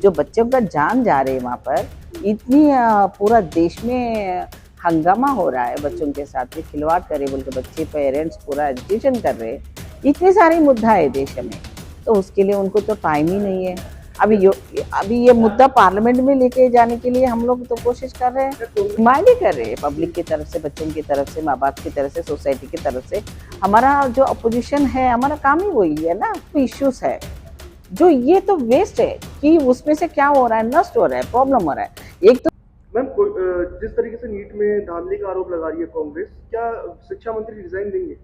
जो बच्चों का जान जा रहे हैं वहाँ पर, इतनी पूरा देश में हंगामा हो रहा है बच्चों के साथ में खिलवाड़ करे बोल के बच्चे पेरेंट्स पूरा एजुकेशन कर रहे हैं, इतनी सारी मुद्दा है देश में, तो उसके लिए उनको तो टाइम ही नहीं है। अभी ये मुद्दा पार्लियामेंट में लेके जाने के लिए हम लोग तो कोशिश कर रहे हैं, डिमांड ही कर रहे हैं पब्लिक की तरफ से, बच्चों की तरफ से, माँ बाप की तरफ से, सोसाइटी की तरफ से। हमारा जो अपोजिशन है, हमारा काम ही वही है ना, इश्यूज है जो ये तो वेस्ट है कि उसमें से क्या हो रहा है, नष्ट हो रहा है, प्रॉब्लम हो रहा है। एक तो मैम जिस तरीके से नीट में धांधली का आरोप लगा रही है कांग्रेस, क्या शिक्षा मंत्री रिजाइन देंगे?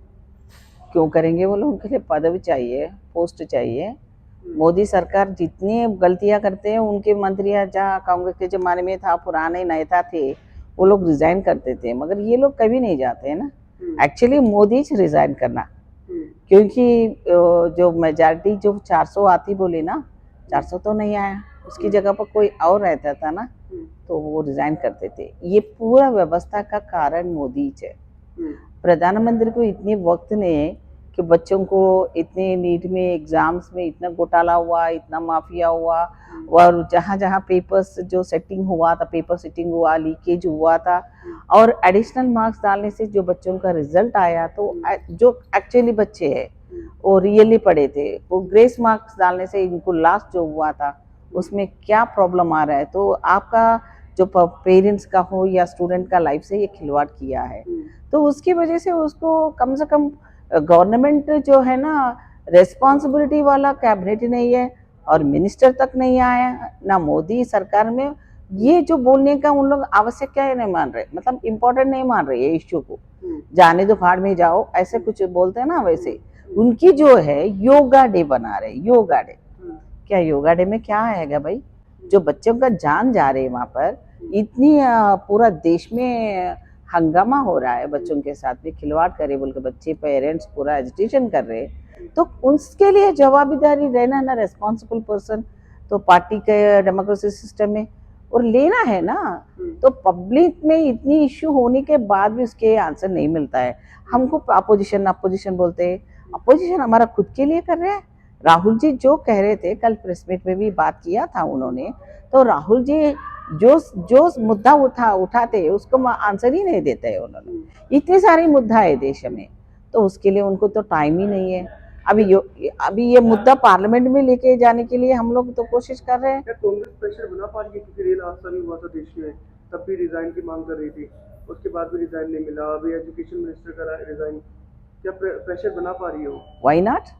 क्यों करेंगे वो लोग, उनके लिए पदवी चाहिए, पोस्ट चाहिए। मोदी सरकार जितनी गलतियां करते हैं, उनके मंत्री जहाँ कांग्रेस के जमाने में था, पुराने नेता थे, वो लोग रिजाइन करते थे, मगर ये लोग कभी नहीं जाते हैं ना। एक्चुअली मोदी रिजाइन करना, क्योंकि जो मेजॉरिटी जो 400 आती बोले ना, 400 तो नहीं आया, उसकी जगह पर कोई और रहता था ना, तो वो रिजाइन करते थे। ये पूरा व्यवस्था का कारण मोदी है। प्रधानमंत्री को इतने वक्त ने कि बच्चों को इतने नीट में एग्जाम्स में इतना घोटाला हुआ, इतना माफिया हुआ, और जहाँ जहाँ पेपर्स जो सेटिंग हुआ था, पेपर सेटिंग हुआ, लीकेज हुआ था, और एडिशनल मार्क्स डालने से जो बच्चों का रिजल्ट आया, तो जो एक्चुअली बच्चे हैं वो रियली पढ़े थे, वो ग्रेस मार्क्स डालने से इनको लास्ट जो हुआ था उसमें क्या प्रॉब्लम आ रहा है, तो आपका जो पेरेंट्स का हो या स्टूडेंट का लाइफ से ये खिलवाड़ किया है, तो उसकी वजह से उसको कम से कम गवर्नमेंट जो है ना, रेस्पॉन्सिबिलिटी वाला कैबिनेट नहीं है, और मिनिस्टर तक नहीं आया ना मोदी सरकार में। ये जो बोलने का उन लोग आवश्यक क्या है नहीं मान रहे, मतलब इम्पोर्टेंट नहीं मान रहे ये इश्यू को, जाने दो भाड़ में जाओ ऐसे कुछ बोलते हैं ना, वैसे उनकी जो है योगा डे बना रहे, योगा डे। क्या योगा डे में क्या आएगा भाई, जो बच्चों का जान जा रहे हैं वहाँ पर, इतनी पूरा देश में हंगामा हो रहा है बच्चों के साथ में खिलवाड़ करे बोल के बच्चे पेरेंट्स पूरा एजुकेशन कर रहे हैं, तो उसके लिए जवाबदारी रहना ना, रेस्पॉन्सिबल पर्सन तो पार्टी के डेमोक्रेसी सिस्टम में और लेना है ना। तो पब्लिक में इतनी इश्यू होने के बाद भी उसके आंसर नहीं मिलता है। हमको अपोजिशन अपोजिशन बोलते हैं, अपोजिशन हमारा खुद के लिए कर रहे हैं। राहुल जी जो कह रहे थे, कल प्रेस मीट में भी बात किया था उन्होंने, तो राहुल जी जो जो मुद्दा उठाते उसको आंसर ही नहीं देते हैं उन्होंने। इतनी सारी मुद्दा है देश में, तो उसके लिए उनको तो टाइम ही नहीं है। अभी ये मुद्दा पार्लियामेंट में लेके जाने के लिए हम लोग तो कोशिश कर रहे हैं। क्या कांग्रेस प्रेशर बना पा रही है, क्योंकि रेल हादसा भी हुआ था देश में, तब भी रिजाइन की मांग कर रही थी, उसके बाद भी रिजाइन नहीं मिला, अभी एजुकेशन मिनिस्टर का रिजाइन, क्या प्रेशर बना पा रही हो? वाई नॉट,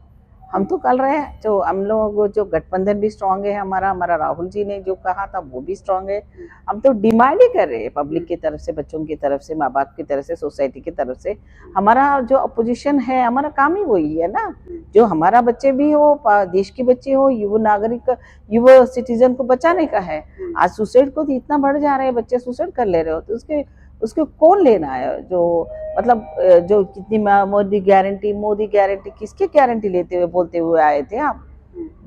हम तो कर रहे हैं। जो हम लोग जो गठबंधन भी स्ट्रांग है, हमारा हमारा राहुल जी ने जो कहा था वो भी स्ट्रांग है। हम तो डिमांड ही कर रहे हैं पब्लिक की तरफ से, बच्चों की तरफ से, माँ बाप की तरफ से, सोसाइटी की तरफ से। हमारा जो अपोजिशन है, हमारा काम ही वही है ना, जो हमारा बच्चे भी हो, देश के बच्चे हो, युवा नागरिक, युवा सिटीजन को बचाने का है। आज सुसाइड को तो इतना बढ़ जा रहे हैं, बच्चे सुसाइड कर ले रहे हो, तो उसके कौन लेना है? जो मतलब जो कितनी मोदी गारंटी किसकी गारंटी लेते हुए बोलते हुए आए थे आप?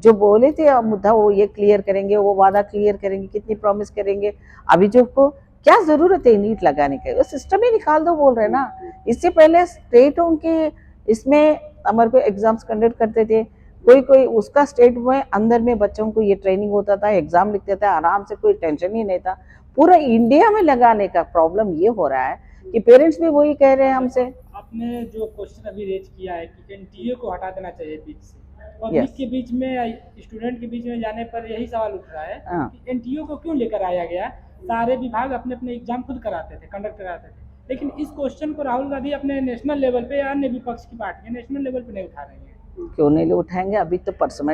जो बोले थे मुद्दा वो ये क्लियर करेंगे, वो वादा क्लियर करेंगे, कितनी प्रॉमिस करेंगे। अभी जो को क्या जरूरत है नीट लगाने की, वो सिस्टम ही निकाल दो बोल रहे ना। इससे पहले स्टेटों के इसमें हमारे को एग्जाम्स कंडक्ट करते थे, कोई कोई उसका स्टेट में अंदर में बच्चों को ये ट्रेनिंग होता था, एग्जाम लिखते थे आराम से, कोई टेंशन ही नहीं था। पूरा इंडिया में लगाने का प्रॉब्लम ये हो रहा है कि पेरेंट्स भी वही कह रहे हैं हमसे। आपने जो क्वेश्चन अभी रेज किया है कि एनटीए को हटा देना चाहिए बीच से, पब्लिक के बीच में, स्टूडेंट के बीच में जाने पर यही सवाल उठ रहा है कि एनटीए को क्यों लेकर आया गया। सारे विभाग अपने अपने एग्जाम खुद कराते थे, कंडक्ट कराते थे, लेकिन इस क्वेश्चन को राहुल गांधी अपने नेशनल लेवल पे या अन्य विपक्ष की पार्टी नेशनल लेवल पे नहीं उठा रही है। क्यों नहीं उठाएंगे? अभी तो परसों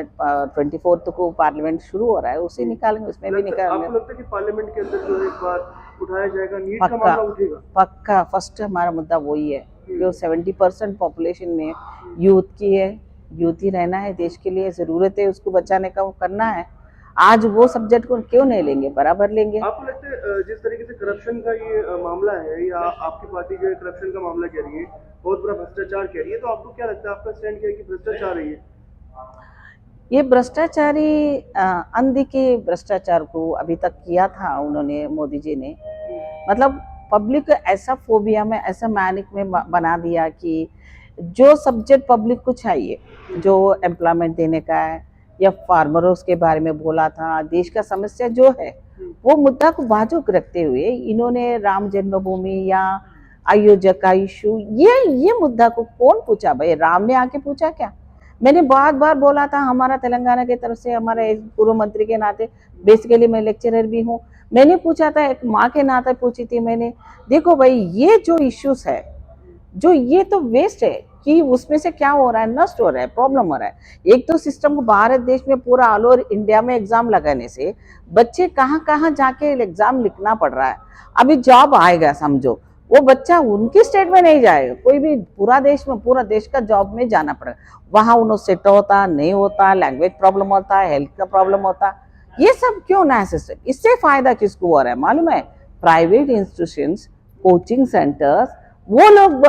24 को पार्लियामेंट शुरू हो रहा है, उसे निकालेंगे, उसमें भी निकालेंगे। आपको लगता है कि पार्लियामेंट के अंदर जो एक बार उठाया जाएगा, नीट का पक्का मामला उठेगा? पक्का, फर्स्ट हमारा मुद्दा वही है, जो 70% पॉपुलेशन में यूथ की है, यूथ ही रहना है, देश के लिए ज़रूरत है, उसको बचाने का वो करना है। आज वो सब्जेक्ट को क्यों नहीं लेंगे, बराबर लेंगे। आपको लगता है जिस तरीके से करप्शन का ये मामला है, या आपकी पार्टी जो है करप्शन का मामला कह रही है, बहुत बड़ा भ्रष्टाचार कह रही है, तो आपको क्या लगता है, आपका स्टैंड क्या है कि भ्रष्टाचार है ये भ्रष्टाचारी अंधी के भ्रष्टाचार को अभी तक किया था उन्होंने, मोदी जी ने, मतलब पब्लिक को ऐसा फोबिया में, ऐसा मैनिक में बना दिया कि जो सब्जेक्ट पब्लिक को चाहिए, जो एम्प्लॉयमेंट देने का है या फार्मरों के बारे में बोला था। देश का समस्या जो है वो मुद्दा को बाजुक रखते हुए इन्होंने राम जन्मभूमि या अयोध्या का इशू, ये मुद्दा को कौन पूछा भाई? राम ने आके पूछा क्या? मैंने बहुत बार बोला था, हमारा तेलंगाना की तरफ से हमारे एक पूर्व मंत्री के नाते, बेसिकली मैं लेक्चरर भी हूँ, मैंने पूछा था, एक माँ के नाते पूछी थी मैंने, देखो भाई ये जो इश्यूज है, जो ये तो वेस्ट है कि उसमें से क्या हो रहा है, नष्ट हो रहा है, प्रॉब्लम हो रहा है। एक तो सिस्टम को भारत देश में पूरा ऑल ओवर इंडिया में एग्जाम लगाने से बच्चे कहाँ कहाँ जाके एग्जाम लिखना पड़ रहा है। अभी जॉब आएगा समझो, वो बच्चा उनकी स्टेट में नहीं जाएगा, कोई भी पूरा देश में, पूरा देश का जॉब में जाना पड़ेगा, वहां उन्हें सेट होता नहीं होता, लैंग्वेज प्रॉब्लम होता है, हेल्थ का प्रॉब्लम होता, ये सब क्यों ना है सिस्टम? इससे फायदा किसको हो रहा है मालूम है? प्राइवेट इंस्टीट्यूशंस, कोचिंग सेंटर्स, वो लोग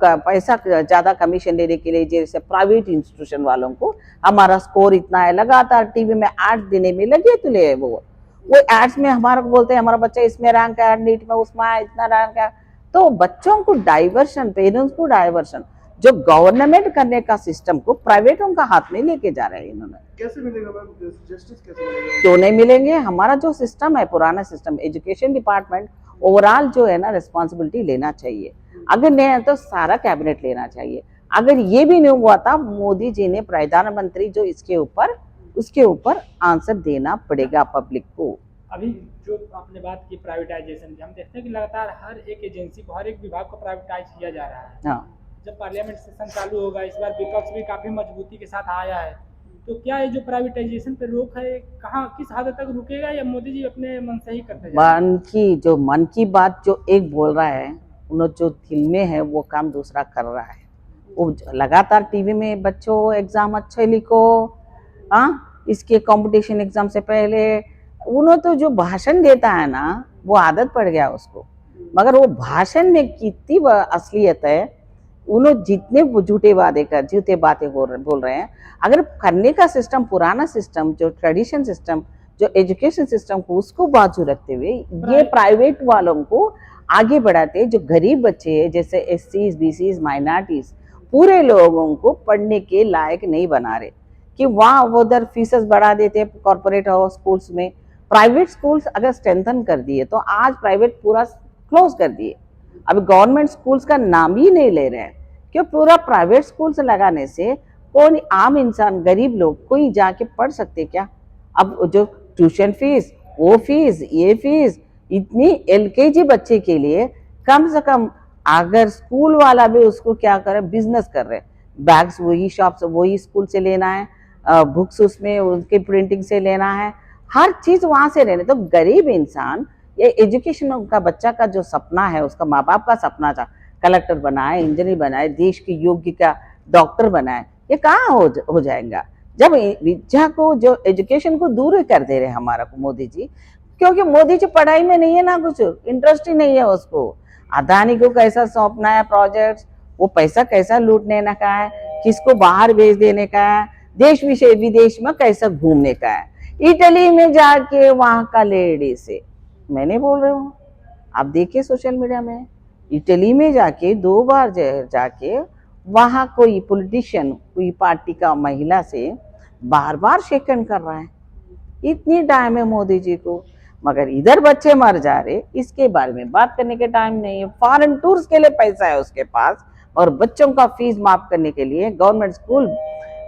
का पैसा ज्यादा कमीशन लेने के लिए, जैसे प्राइवेट इंस्टीट्यूशन वालों को हमारा स्कोर इतना है, लगातार टीवी में एड देने में लगे तो ले वो एड्स में हमारा को बोलते हैं हमारा बच्चा इसमें रैंक है, नीट में उसमें इतना रैंक है। तो बच्चों को डाइवर्शन, पेरेंट्स को डाइवर्शन, जो गवर्नमेंट करने का सिस्टम को प्राइवेटों का हाथ में लेके जा रहे हैं इन्होंने। कैसे मिलेगा मैम जस्टिस, कैसे मिलेगा? क्यों नहीं मिलेंगे? हमारा जो सिस्टम है, पुराना सिस्टम, एजुकेशन डिपार्टमेंट ओवरऑल जो है ना रिस्पॉन्सिबिलिटी लेना चाहिए। अगर नहीं है तो सारा कैबिनेट लेना चाहिए। अगर ये भी नहीं हुआ था, मोदी जी ने प्रधानमंत्री जो उसके ऊपर आंसर देना पड़ेगा पब्लिक को। अभी जो आपने बात की प्राइवेटाइजेशन की, हम देखते हैं कि लगातार हर एक एजेंसी को, हर एक विभाग को प्राइवेटाइज किया जा रहा है। हाँ, जब पार्लियामेंट सेशन चालू होगा, इस बार विपक्ष भी काफी मजबूती के साथ आया है, तो क्या ये जो प्राइवेटाइजेशन पे रोक है, कहाँ किस हद तक रुकेगा, या मोदी जी अपने मन से ही करते जाएंगे? मन की बात जो एक बोल रहा है, उन्होंने जो दिल में है वो काम दूसरा कर रहा है। वो लगातार टीवी में बच्चों एग्जाम अच्छे लिखो, हाँ, इसके कंपटीशन एग्जाम से पहले उन्होंने तो जो भाषण देता है ना, वो आदत पड़ गया उसको। मगर वो भाषण में कितनी असलियत है, उन्होंने जितने झूठे बातें बोल रहे हैं। अगर करने का सिस्टम, पुराना सिस्टम, जो ट्रेडिशन सिस्टम, जो एजुकेशन सिस्टम को उसको बाजू रखते हुए ये प्राइवेट वालों को आगे बढ़ाते, जो गरीब बच्चे हैं जैसे एससीज, बीसीज, माइनॉरिटीज, पूरे लोगों को पढ़ने के लायक नहीं बना रहे, कि वहाँ उधर फीसेस बढ़ा देते कॉर्पोरेट स्कूल्स में। प्राइवेट स्कूल्स अगर स्ट्रेंथन कर दिए तो आज प्राइवेट पूरा क्लोज कर दिए, अभी गवर्नमेंट स्कूल्स का नाम ही नहीं ले रहे हैं। क्यों? पूरा प्राइवेट स्कूल्स लगाने से कौन आम इंसान, गरीब लोग कोई जाके पढ़ सकते क्या? अब जो ट्यूशन फीस, वो फीस, ये फीस इतनी, एलकेजी बच्चे के लिए कम से कम, अगर स्कूल वाला भी उसको क्या करे, बिजनेस कर रहे, बैग्स वही शॉप से, वही स्कूल से लेना है, बुक्स उसमें उनके प्रिंटिंग से लेना है, हर चीज वहां से लेने। तो गरीब इंसान ये एजुकेशन का बच्चा का जो सपना है, उसका माँ बाप का सपना था, कलेक्टर बनाए, इंजीनियर बनाए, देश के योग्य का डॉक्टर बनाए, ये कहाँ हो जाएगा जब विद्या को, जो एजुकेशन को दूर कर दे रहे हैं हमारा को मोदी जी। क्योंकि मोदी जी पढ़ाई में नहीं है ना, कुछ इंटरेस्ट ही नहीं है उसको। अदानी को कैसा सौंपना है प्रोजेक्ट्स, वो पैसा कैसा लूटने का है, किसको बाहर भेज देने का है, देश विदेश में कैसा घूमने का है, इटली में जाके वहां का लेडी से, मैंने बोल रही हूँ, आप देखिए सोशल मीडिया में, इटली में जाके 2 बार जाके वहां कोई पॉलिटिशियन, कोई पार्टी का महिला से बार बार शेक हैंड कर रहा है। इतनी टाइम है मोदी जी को, मगर इधर बच्चे मर जा रहे, इसके बारे में बात करने के टाइम नहीं है। फॉरेन टूर्स के लिए पैसा है उसके पास, और बच्चों का फीस माफ करने के लिए, गवर्नमेंट स्कूल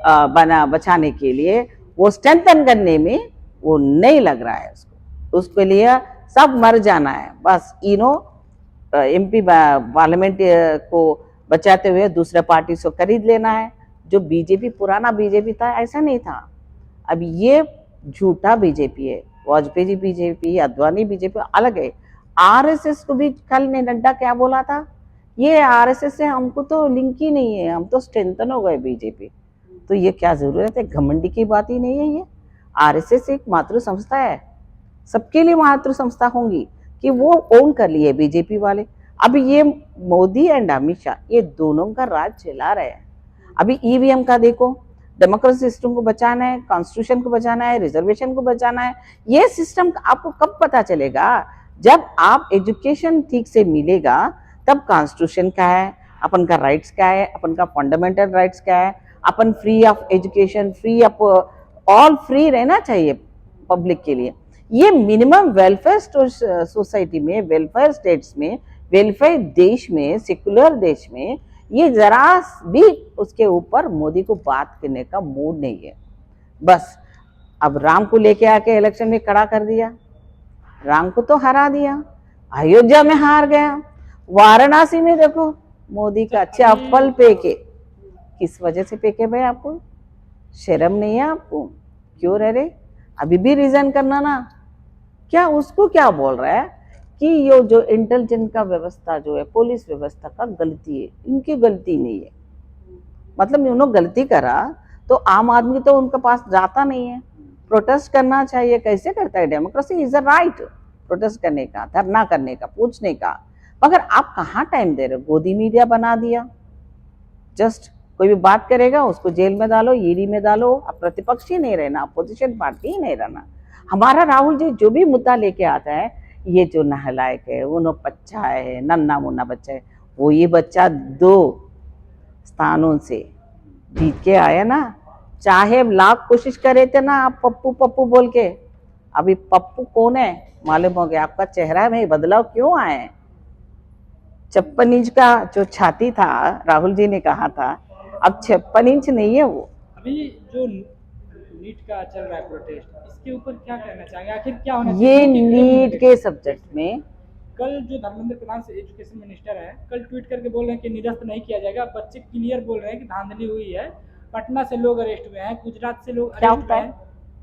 बचाने के लिए, वो स्ट्रेंथन करने में वो नहीं लग रहा है उसको। उसके लिए सब मर जाना है बस। एमपी पार्लियामेंट को बचाते हुए दूसरे पार्टी से खरीद लेना है। जो बीजेपी, पुराना बीजेपी था, ऐसा नहीं था। अब ये झूठा बीजेपी है, वाजपेयी जी बीजेपी, अद्वानी बीजेपी अलग है। आरएसएस को भी कल ने नड्डा क्या बोला था, ये आरएसएस से हमको तो लिंक ही नहीं है, हम तो स्ट्रेंथन हो गए बीजेपी। तो ये क्या जरूरत है, घमंडी की बात ही नहीं है। ये आरएसएस एक मातृ संस्था है, सबके लिए मातृ संस्था होंगी, कि वो ओन कर लिए बीजेपी वाले। अब ये मोदी एंड अमित शाह, ये दोनों का राज चला रहे हैं। अभी ईवीएम का देखो, डेमोक्रेसी सिस्टम को बचाना है, कॉन्स्टिट्यूशन को बचाना है, रिजर्वेशन को बचाना है। ये सिस्टम आपको कब पता चलेगा, जब आप एजुकेशन ठीक से मिलेगा, तब कॉन्स्टिट्यूशन क्या है, अपन का राइट्स क्या है, अपन का फंडामेंटल राइट्स क्या है, अपन free of education, free of all free रहना चाहिए पब्लिक के लिए। ये मिनिमम वेलफेयर सोसाइटी में, वेलफेयर स्टेट्स में, वेलफेयर देश में, सेकुलर देश में ये जरा भी उसके ऊपर मोदी को बात करने का मूड नहीं है। बस अब राम को लेके आके इलेक्शन में खड़ा कर दिया, राम को तो हरा दिया, अयोध्या में हार गया, वाराणसी में देखो मोदी का चप्पल फेंके। किस वजह से फेंके भाई? आपको शर्म नहीं है आपको? क्यों रह रहे? अभी भी रिजाइन करना ना। क्या उसको क्या बोल रहा है कि ये जो इंटेलिजेंस का व्यवस्था जो है, पुलिस व्यवस्था का गलती है, इनकी गलती नहीं है। मतलब उन्होंने गलती करा तो आम आदमी तो उनके पास जाता नहीं है, प्रोटेस्ट करना चाहिए। कैसे करता है? Democracy is a right protest करने का, धरना करने का, पूछने का। मगर आप कहाँ टाइम दे रहे हो? गोदी मीडिया बना दिया। जस्ट कोई भी बात करेगा उसको जेल में डालो, ईडी में डालो। अब प्रतिपक्ष ही नहीं रहना, अपोजिशन पार्टी ही नहीं रहना। हमारा राहुल जी जो भी मुद्दा लेके आता है, ये जो नालायक है, वो बच्चा है, नन्ना मुन्ना बच्चा है, वो ये बच्चा 2 स्थानों से जीत के आया ना। चाहे लाख कोशिश करे थे ना आप पप्पू पप्पू बोल के, अभी पप्पू कौन है मालूम हो गया। आपका चेहरा में बदलाव क्यों आए? 56 इंच का जो छाती था, राहुल जी ने कहा था, अब 56 इंच नहीं है वो। अभी जो नीट का चल रहा है प्रोटेस्ट, इसके ऊपर क्या कहना चाहेंगे? आखिर क्या होना ये चाहिए? क्योंकि नीट के सब्जेक्ट में कल जो धर्मेंद्र प्रधान से एजुकेशन मिनिस्टर है, कल ट्वीट करके बोल रहे हैं कि निरस्त नहीं किया जाएगा। बच्चे क्लियर बोल रहे हैं कि धांधली हुई है, पटना से लोग अरेस्ट हुए हैं, गुजरात से लोग क्या अरेस्ट होता हुए है?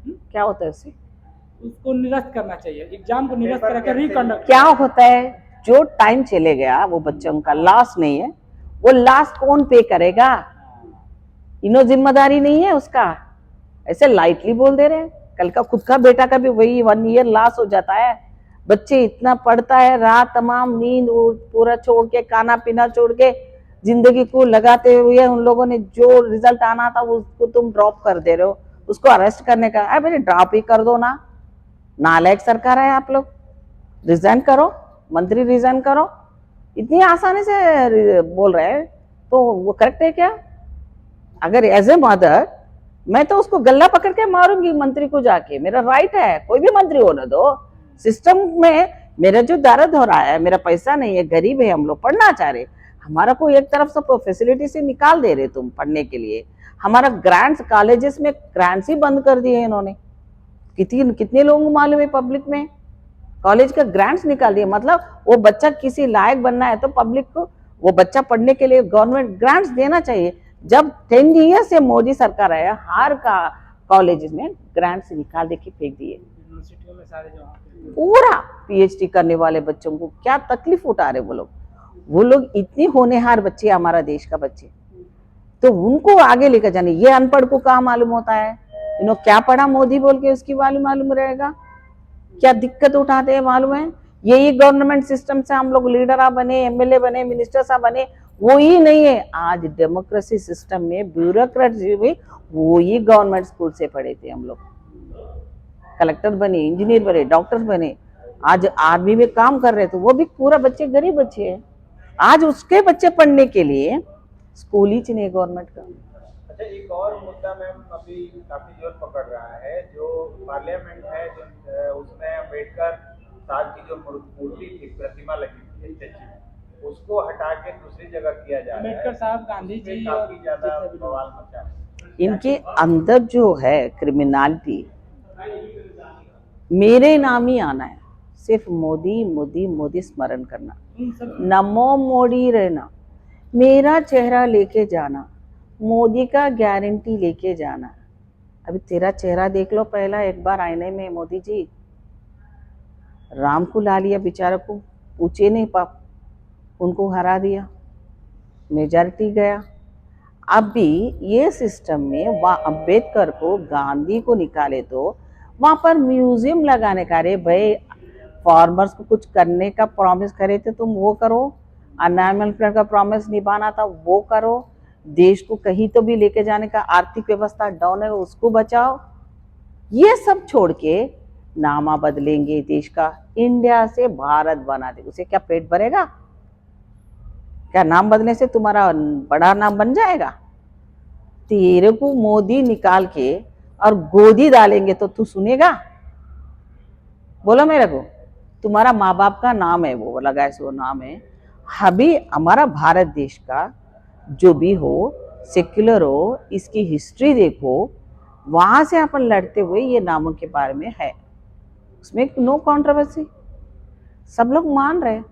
हैं। क्या होता है उससे? उसको निरस्त करना चाहिए, एग्जाम को निरस्त करके रिकंडक्ट। क्या होता है? जो टाइम चले गया वो बच्चों का लॉस नहीं है, वो लॉस कौन पे करेगा? इनो जिम्मेदारी नहीं है उसका। ऐसे लाइटली बोल दे रहे हैं। कल का खुद का बेटा का भी वही 1 ईयर लॉस हो जाता है। बच्चे इतना पढ़ता है, रात तमाम नींद पूरा छोड़ के, खाना पीना छोड़ के, जिंदगी को लगाते हुए उन लोगों ने जो रिजल्ट आना था उसको तुम ड्रॉप कर दे रहे हो। उसको अरेस्ट करने का, अरे ड्रॉप ही कर दो ना। नालायक सरकार है आप लोग। रिजाइन करो, मंत्री रिजाइन करो। इतनी आसानी से बोल रहे हैं तो वो करेक्ट है क्या? अगर एज ए मदर मैं तो उसको गला पकड़ के मारूंगी मंत्री को जाके। मेरा राइट है, कोई भी मंत्री होने दो। सिस्टम में मेरा जो दर्द हो रहा है, मेरा पैसा नहीं है, गरीब है, हम लोग पढ़ना चाह रहे, हमारा को एक तरफ से फैसिलिटी से निकाल दे रहे तुम पढ़ने के लिए। हमारा ग्रांट्स, कॉलेजेस में ग्रांट्स ही बंद कर दिए इन्होंने। कितने लोगों को मालूम है पब्लिक में कॉलेज का ग्रांट्स निकाल दिए। मतलब वो बच्चा किसी लायक बनना है तो पब्लिक को वो बच्चा पढ़ने के लिए गवर्नमेंट ग्रांट्स देना चाहिए। जब 10 ईयर से मोदी सरकार आया, हर का कॉलेज में ग्रांट्स निकाल दे के फेंक दिए। यूनिवर्सिटियों में सारे जो पूरा पीएचडी करने वाले बच्चों को क्या तकलीफ उठा रहे वो लोग इतनी होनहार बच्चे, हमारा देश का बच्चे, तो उनको आगे लेकर जाने। ये अनपढ़ को क्या मालूम होता है? इन्होंने क्या पढ़ा मोदी बोल के उसकी मालूम रहेगा? क्या दिक्कत उठाते हैं मालूम है? यही गवर्नमेंट सिस्टम से हम लोग लीडर बने, एमएलए बने, मिनिस्टर साहब बने, वो ही नहीं है। आज डेमोक्रेसी सिस्टम में ब्यूरोक्रेसी में वो ही गवर्नमेंट स्कूल से पढ़े थे हम लोग। कलेक्टर बने, इंजीनियर बने, डॉक्टर बने, आज आर्मी में काम कर रहे थे, वो भी पूरा बच्चे गरीब बच्चे हैं। आज उसके बच्चे पढ़ने के लिए स्कूल ही नहीं गवर्नमेंट का। अच्छा, एक और मुद्दा मैम अभी काफी जोर पकड़ रहा है, जो पार्लियामेंट है, जो उसमें अम्बेडकर साहब की जो मूर्ति थी, प्रतिमा लगी थी स्टैच्यू, उसको हटा के दूसरी जगह किया जा रहा है। अम्बेडकर साहब, गांधी जी काफी ज्यादा बवाल मचा है। इनके अंदर जो है क्रिमिनलिटी, मेरे नाम ही आना है, सिर्फ मोदी मोदी मोदी स्मरण करना, नमो मोदी रहना, मेरा चेहरा लेके जाना, मोदी का गारंटी लेके जाना। अभी तेरा चेहरा देख लो पहला एक बार आईने में। मोदी जी राम को ला लिया, बेचारा को पूछे नहीं पाप, उनको हरा दिया, मेजॉरिटी गया। अब भी ये सिस्टम में अम्बेडकर को, गांधी को निकाले तो वहाँ पर म्यूजियम लगाने का। अरे भाई, फार्मर्स को कुछ करने का प्रॉमिस करे थे तुम, वो करो। अनएम्प्लॉयमेंट का प्रॉमिस निभाना था, वो करो। देश को कहीं तो भी लेके जाने का, आर्थिक व्यवस्था डाउन है उसको बचाओ। ये सब छोड़ के नामा बदलेंगे देश का, इंडिया से भारत बना दे, उसे क्या पेट भरेगा? क्या नाम बदलने से तुम्हारा बड़ा नाम बन जाएगा? तेरे को मोदी निकाल के और गोदी डालेंगे तो तू सुनेगा? बोलो मेरे को। तुम्हारा माँ बाप का नाम है, वो लगा है, वो नाम है। अभी हमारा भारत देश का जो भी हो, सेक्युलर हो, इसकी हिस्ट्री देखो, वहां से अपन लड़ते हुए ये नामों के बारे में है, उसमें नो कंट्रोवर्सी, सब लोग मान रहे हैं।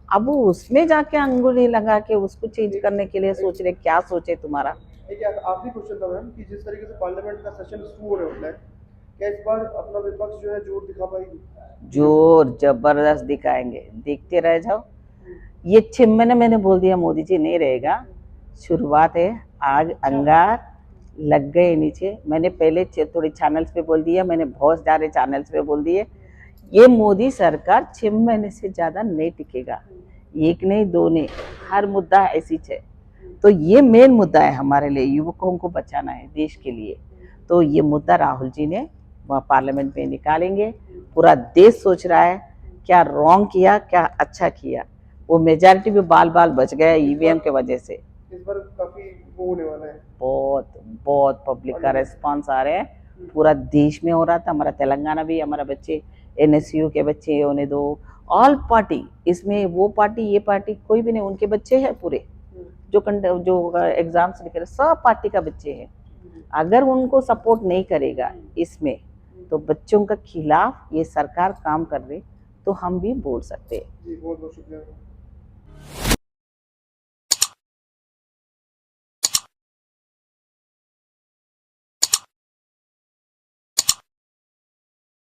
अब वो उसमें जाके अंगुली लगा के उसको चेंज करने के लिए सोच रहे, क्या सोचे तुम्हारा? एक आखिरी क्वेश्चन था मैम कि जिस तरीके से पार्लियामेंट का सेशन शुरू होने वाला है, क्या इस बार अपना विपक्ष जो है जोर दिखा पाएगी? जोर जबरदस्त दिखाएंगे, देखते रह जाओ। ये 6 महीने मैंने बोल दिया मोदी जी नहीं रहेगा, शुरुआत है, आग अंगार लग गए नीचे। मैंने पहले थोड़े चैनल्स पे बोल दिया, मैंने बहुत सारे चैनल्स पे बोल दिए, ये मोदी सरकार 6 महीने से ज्यादा नहीं टिकेगा, एक नहीं दो नहीं, हर मुद्दा ऐसी है। तो ये मेन मुद्दा है हमारे लिए, युवकों को बचाना है देश के लिए। तो ये मुद्दा राहुल जी ने वहाँ पार्लियामेंट में निकालेंगे। पूरा देश सोच रहा है क्या रॉन्ग किया, क्या अच्छा किया। वो मेजॉरिटी भी बाल बाल बच गया ईवीएम के वजह से। इस बार काफी वो होने वाला है, बहुत बहुत पब्लिक का रेस्पॉन्स आ रहा है, पूरा देश में हो रहा था। हमारा तेलंगाना भी, हमारा बच्चे एनएसयू के बच्चे होने दो, ऑल पार्टी, इसमें वो पार्टी ये पार्टी कोई भी नहीं, उनके बच्चे हैं पूरे जो एग्जाम्स लिख रहे, सब पार्टी का बच्चे हैं। अगर उनको सपोर्ट नहीं करेगा इसमें, तो बच्चों का खिलाफ ये सरकार काम कर रही, तो हम भी बोल सकते हैं। जी बहुत बहुत शुक्रिया।